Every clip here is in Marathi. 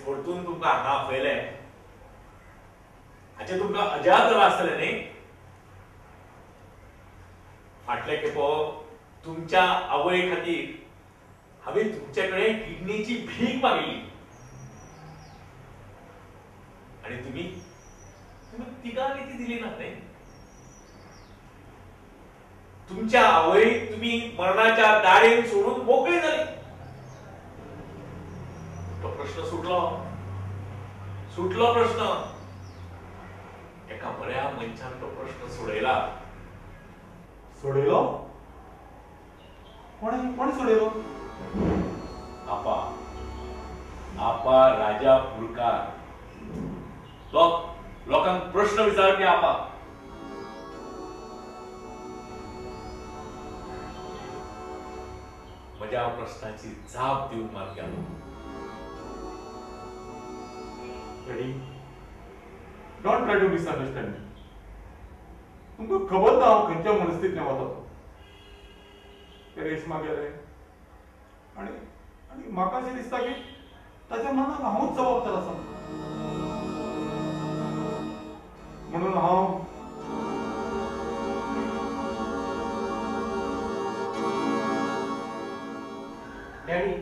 परतून तुमकां हांगा आपयले हाचे तुमकां अजाप जाला आसतलें न्ही. फाटले खेपो तुमच्या आवय खातीर हांवें तुमचे कडेन किडनीची भीक मागिल्ली आनी तुम्ही तिगांनी ती दिली ना न्ही. तुमच्या आवयक तुम्ही मरणाच्या दारेन सोडून मोकळी जाली. तो प्रश्न सुटलो प्रश्न. एका बऱ्या मनशान तो प्रश्न सोडयला. सोडयलो? कोणी सोडयलो? आपा राजा पुरकार. लोकांक प्रश्न विचारपी आपा. म्हज्या प्रश्नाची जाप दिवंक मात गेलो. डोंट ट्राय टू मिसअंडरस्टँड मी. तुमकां खबर ना हांव खंयच्या मनस्थितीन वता. रेशमा गेले आनी म्हाका अशें दिसता की ताच्या मनाक हांवूच जबाबदार आसा. म्हणून हांव डॅडी,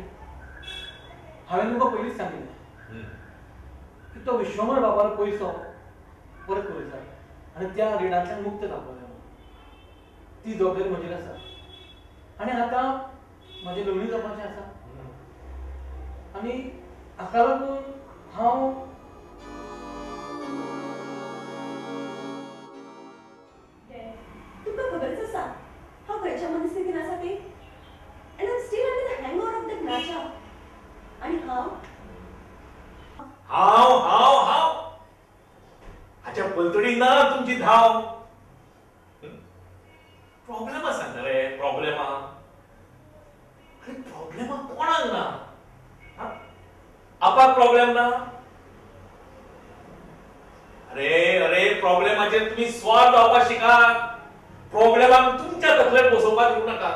हांवें तुमकां पयलींच सांगिल्लें की तो विश्वंभर बाबालो पयसो परत करूं जाय आनी त्या रिणांतल्यान मुक्त जावपाक जाय म्हणून. ती जबाबदारी म्हजेर आसा. आनी आतां म्हजें लग्न जावपाचें आसा आनी हाका लागून हांव तुमकां खबरच आसा हांव खंयच्या मनस्थितीन आसा ती. And I'm still under the hangover of that nacha. आणि हांव हाच्या पलतडी ना तुमची धाव. प्रॉब्लेमा सांगता रे. प्रॉब्लेमा कोणाक ना? आपाक प्रॉब्लेम ना? अरे प्रॉब्लेमाचेर तुम्ही स्वार जावपाक शिका. प्रॉब्लेमाक तुमच्या तकलेर बसोवपाक दिवं नाका.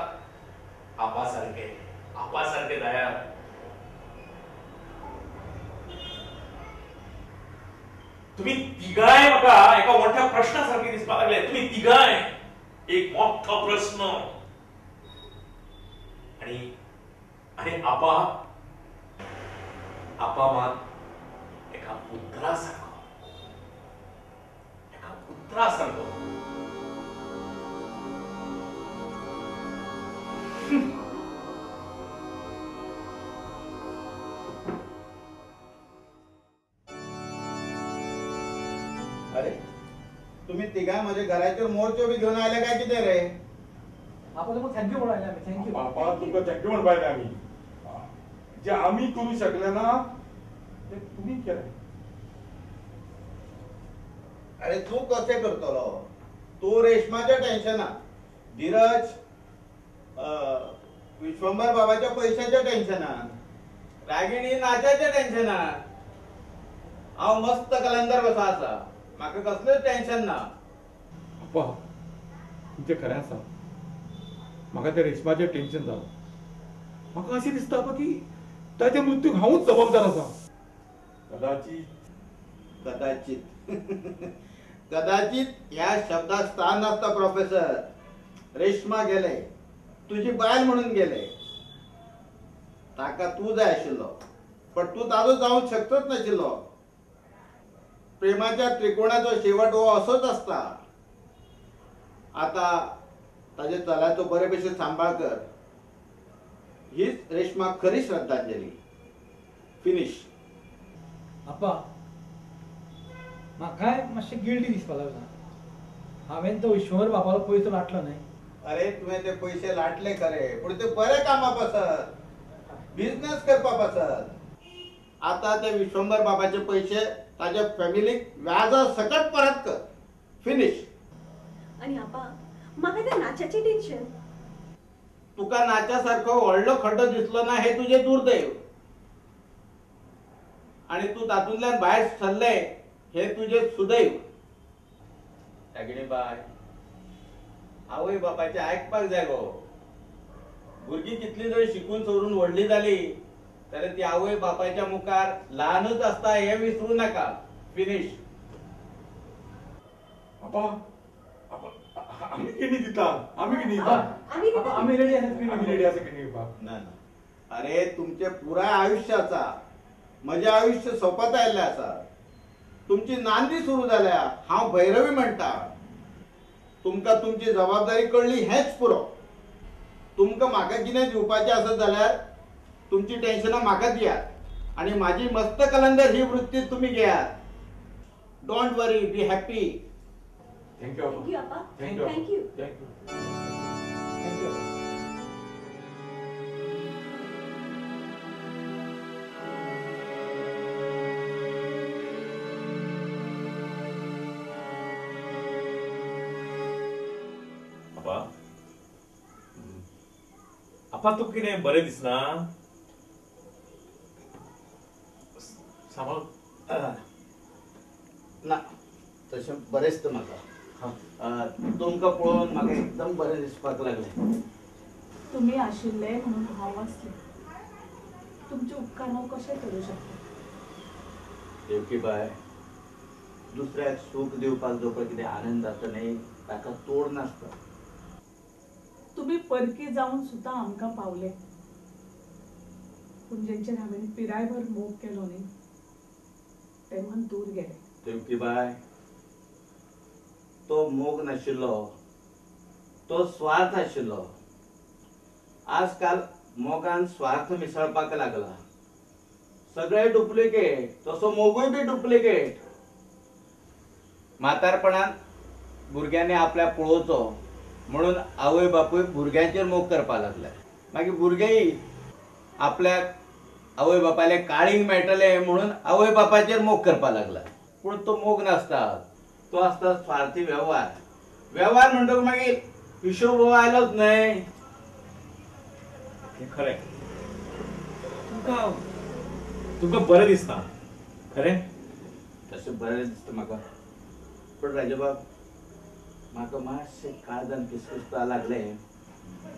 आपा सारखे दयाळ. तुम्ही तिगाय म्हाका एका मोठ्या प्रश्नासारखे दिसपाक लागले. तुम्ही तिगाय एक मोठो प्रश्न. आणि आपा मात एका पुत्रासारखो. अरे तुम्ही तिघा माझ्या घराचे मोर्चो बी घेऊन आले काय किती रे? आपण मग थँक्यू म्हणून आले. थँक्यू बापा. तुका थँक्यू म्हण पाहिजे आम्ही. जे आम्ही करू शकले ना ते तुम्ही केलं. अरे तू कसे करतलो? तू रेशमाच्या टेन्शनात, धीरज विश्वंभर बाबाच्या पैशाच्या टेन्शनात, रागिणी नाचाच्या टेन्शनात. हांव मस्त कलंदर बसा आसा. म्हाका कसलेच टेन्शन ना. अप्पा तुमचे खरें आसा. म्हाका त्या रेशमाचें टेन्शन जालां. म्हाका अशें दिसता की ताच्या मृत्यूक हांवूच जबाबदार आसा. कदाचित ह्या शब्दात स्थान नसता प्रोफेसर. रेशमा गेले, तुझी बायल म्हणून गेले. ताका तू जाय आशिल्लो पण तू ताजो जावंक शकतोच नाशिल्लो. प्रेमाच्या त्रिकोणाचो शेवट हो असोच असता. आता ताजे चल्याचो बरे भशेन सांबाळ कर. हीच रेशमा खरी श्रद्धांजली. फिनिश. आप्पा म्हाकाय मातशें गिल्टी दिसपाक लागला. हांवें तो विश्वंभर बापालो पयसो लाटलो न्हय. अरे तुवें ते पैसे लाटले खरे पूण ते बरे कामा पासत. बिझनेस करपा पासत. आता ते विश्वंभर बाबाचे पैसे ताज्या फॅमिलीक व्याजा सकट परत कर. फिनिश. आणि आपा म्हाका त्या नाचाची टेन्शन. तुका नाच्यासारखो व्हडलो खड्डो दिसलो ना हे तुझे दुर्दैव. आणि तू तातूंतल्यान भायर सरले हे तुझे सुदैव. रागिणी बाय, आवय बापाचे आयकपाक जाय गो. भुरगीं कितली जर शिकून सवरून व्हडली जाली तर ती आवय बापाच्या मुखार लहानच असता हे विसरू नका. फिनिश. आपा आम्ही किती दिता आम्ही किती दिता आम्ही आम्ही रेडी आहेत आम्ही रेडी असं किती पा ना अरे तुमच्या पुरा आयुष्याचा माझे आयुष्य सोपत आयले असा. तुमची नांदी सुरू झाल्या हांव भैरवी म्हणटा. तुमका तुमची जबाबदारी कळली हेच पुरो. तुमका म्हाका कितें दिवपाचें आसत जाल्यार तुमची टेन्शनां म्हाका दियात आणि माझी मस्त कलंदर ही वृत्ती तुम्ही घेयात. Don't worry, be happy. Thank you आपा. थँक्यू आपा. Thank you thank you. थँक्यू. आपा आपा तू कितें बरें दिसना? सांबाळ. ना तशें बरें दिसता म्हाका. तुमकां पळोवन म्हाका एकदम बरें दिसपाक लागलें. तुम्ही आशिल्ले म्हणून हांव वाचले. तुमचे उपकार हांव कशें करूं शकता? देवकी बाय, दुसऱ्याक सूख दिवपाक जो पळय कितें आनंद जाता न्ही ताका तोड नासता. तुम्ही परकी जावन सुद्दां आमकां पावले. पूण जेंचेर हांवें पिरायभर मोग केलो न्ही ते मन दूर गेले. देवकी बाय, तो मोग नाशिल्लो, तो स्वार्थ आशिल्लो. आजकाल मोगान स्वार्थ मिसळपाक लागला. सगळे डुप्लिकेट, तसो मोगूय बी डुप्लिकेट. म्हातारपणान भुरग्यांनी आपल्या पळोवचो म्हणून आवय बापूय भुरग्यांचेर मोग करपाक लागले. मागीर भुरगेय आपल्याक आवय बापायले काळींग मेळटले म्हणून आवय बापाचेर मोग करपाक लागला. पूण तो मोग नासता, तो आसता स्वार्थी व्यवहार. व्यवहार म्हणटकूच मागीर हिशोब आयलोच न्हय. खरें तुमकां बरें दिसता खरें? तशें बरें दिसता म्हाका. पूण राजाबाब, म्हाका मातशें काळजान पिसपिसपा लागलें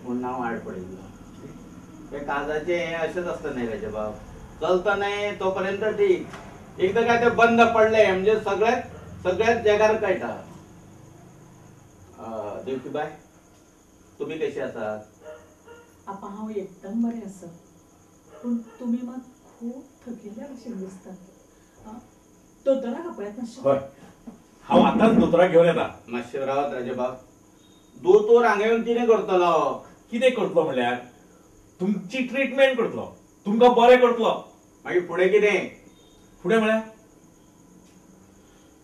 म्हणून हांव आड पडिल्लो. हे काळजाचें हें अशेंच आसता न्ही राजाबाब. चलता न्ही तोपर्यंत ठीक. एकदां काय तें बंद पडलें म्हणजे सगळ्याच जगार कळटा. देवकी बाय, तुमी कशी आसात? आपा हांव एकदम बरें आसा. पूण तुमी मात खूब थकिल्ल्या भशेन दिसता. दोतोराक आपयत मातशें. हय, हांव आतांच दोतोराक घेवन येता. मातशें रावत राजाबाब. दोतोर हांगा येवन कितें करतलो? कितें करतलो म्हणल्यार तुमची ट्रीटमेंट करतलो, तुमकां बरें करतलो. मागीर फुडें कितें? फुडें म्हळ्यार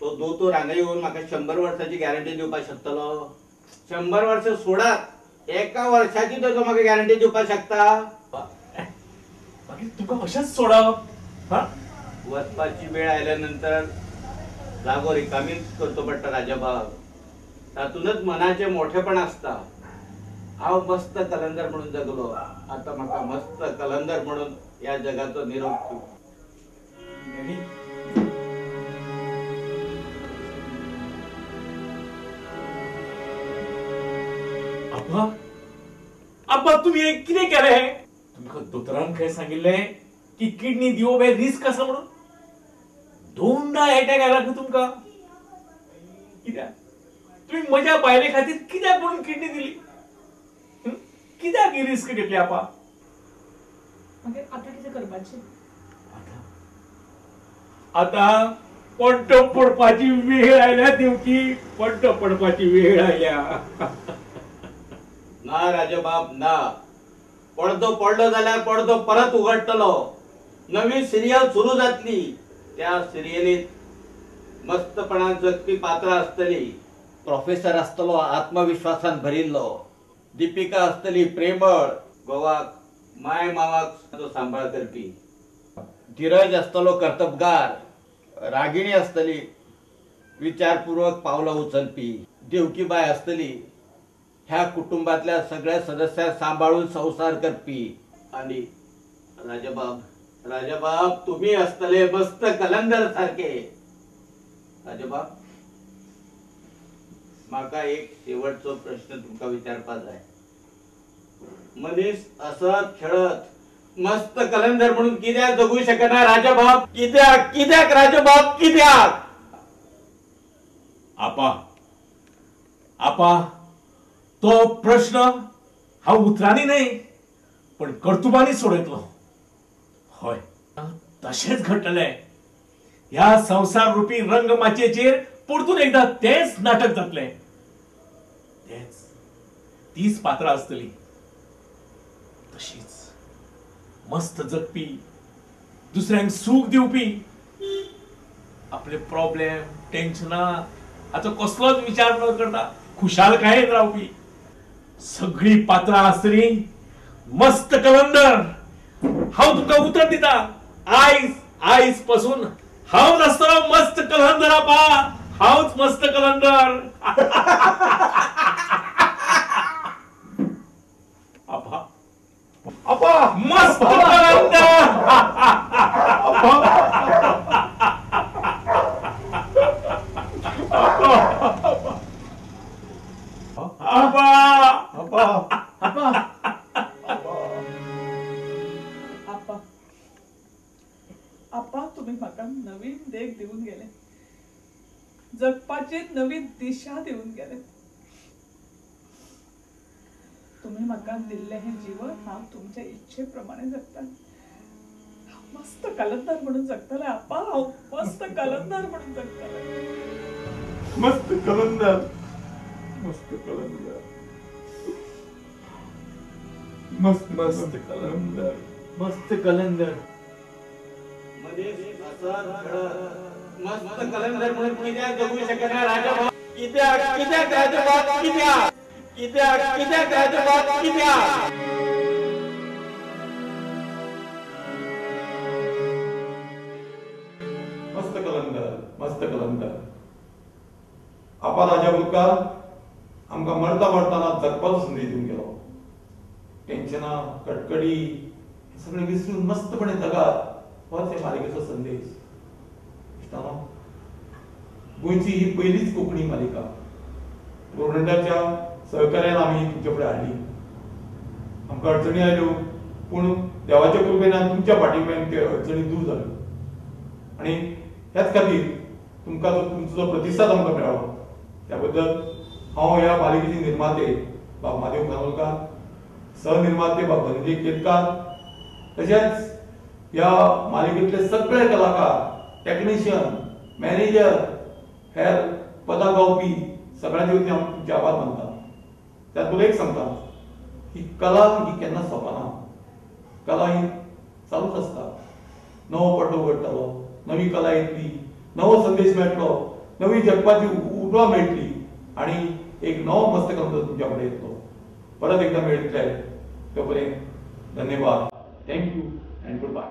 तो दोतोर हांगा येवन म्हाका 100 वर्सांची गॅरंटी दिवपाक शकतलो? 100 वर्सां सोडात, 1 वर्साची तो म्हाका गॅरंटी दिवपाक शकता? मागीर तुका अशेंच सोडप? वचपाची वेळ आयल्यानंतर जागो रिकामीच करचो पडटा राजाबाब. तातूंतच मनाचें मोठेपण आसता. हांव मस्त कलंदर म्हणून जगलो. आता म्हाका मस्त कलंदर म्हणून ह्या जगाचो निरोप दिवं. आप्पा तुम्ही हे कितें केलें? तुमकां दोतोरान खंय सांगिल्लें की किडनी दिवप हे रिस्क आसा म्हणून? 2दा अटॅक आयला खंय तुमकां? कित्याक तुम्ही म्हज्या बायले खातीर कित्याक म्हणून किडनी दिली? कित्याक ही रिस्क घेतली आप्पा? मागीर आतां कितें करपाचें? आता पड्डो पडपाची वेळ आयल्या देवकी. पड्डो पडपाची वेळ आयल्या. ना राजाबाब ना. पडदो पडलो जाल्यार पडदो परत उगडटलो. नवी सिरियल सुरू जातली. त्या सिरियलीत मस्तपणान जगपी पात्र आसतली. प्रोफेसर आसतलो आत्मविश्वासान भरिल्लो. दीपिका आसतली प्रेमळ, गोवाक माय मावाक सांबाळ करपी. धीरज आसतलो कर्तबगार. रागिणी आसतली विचारपूर्वक पावलां उचलपी. देवकीबाई आसतली ह्या कुटुंबातल्या सगळ्या सदस्यांक सांभाळून संसार करपी. आणि राजाबाब तुम्ही असतले मस्त कलंदर सारखे. राजाबाब, म्हाका एक शेवटचो प्रश्न तुमका विचारपाक जाय. मनीस असत खेळत मस्त कलंदर म्हणून कित्याक जगू शकना राजाबाब? कित्याक कित्याक राजाबाब कित्याक? आपा आपा तो प्रश्न हांव उतरांनी न्हय पण कर्तुबांनी सोडयतलो. हय तशेंच घडटलें. ह्या संसार रुपी रंगमाचयेचेर परतून एकदा तेच नाटक जातलें. तेच तीच पात्रां आसतली. तशीच मस्त जगपी, दुसऱ्यांक सूख दिवपी, आपले प्रॉब्लेम टेन्शनां हाचो कसलोच विचार न करता खुशालकायेन रावपी सगळी पात्रां आसतली. मस्त कलंदर. हांव तुमकां उतर दिता. आयज आयज पासून हांवच आसतलो मस्त कलंदर आपा. हांवच मस्त कलंदर. आपा आपा मस्त कलंदर. आपा आपा आपा आपा आपा तुम्ही म्हाका नवीन देख दिवून गेले. जगपाची नवी दिशा दिवून गेले. तुम्ही म्हाका दिल्ले हे जीवन हांव तुमच्या इच्छेप्रमाणे जगतां. हांव मस्त कलंदर म्हणून जगतलें आपा. हांव मस्त कलंदर म्हणून जगतलें. मस्त कलंदर. मस्त कलंदर. मस्त मस्त कलंदर. मस्त कलंदर. मस्त कलंदर म्हणून कित्याक जगू शकना राजाबाब? कित्याक कित्याक राजाबाब कित्याक? कित्याक कित्याक राजाबाब कित्याक? मस्त कलंदर. मस्त कलंदर. आपा राजा मुलकार आमकां मरता मरतना जगपाचो संदेश दिवन गेलो. टेन्शनां कटकडी हे सगळें विसरून मस्तपणे जगात होच हे मालिकेचो संदेश. इश्टानो, गोंयची ही पयलीच कोंकणी मालिका गव्हर्नमेंटाच्या सहकार्यान आमी तुमचे फुडें हाडली. आमकां अडचणी आयल्यो पूण देवाच्या कृपेन तुमच्या फाटींब्यान त्यो अडचणी दूर जाल्यो. आनी ह्याच खातीर तुमकां तुमचो जो प्रतिसाद आमकां मेळ्ळो त्या बद्दल हांव ह्या मालिकेचे निर्माते बाब महादेव खानोलकार, सहनिर्माते बाब धनंजय केतकार, तशेंच ह्या मालिकेंतले सगळे कलाकार, टेक्निशियन, मॅनेजर, हेर पदां गावपी सगळ्यांचे वतीन हांव तुमचे आभार मानता. त्यातून एक सांगता की कला ही केन्ना सोंपना. कला ही चालूच आसता. नवो पड्डो उगडटलो, नवी कला येतली, नवो संदेश मेळटलो, नवी जगपाची उर्बा मेळटली आनी एक नवो मस्त कलंदर तुमच्या फुडें येतलो. परत एकदा मेळटले. तोपर्यंत धन्यवाद. Thank you and good bye.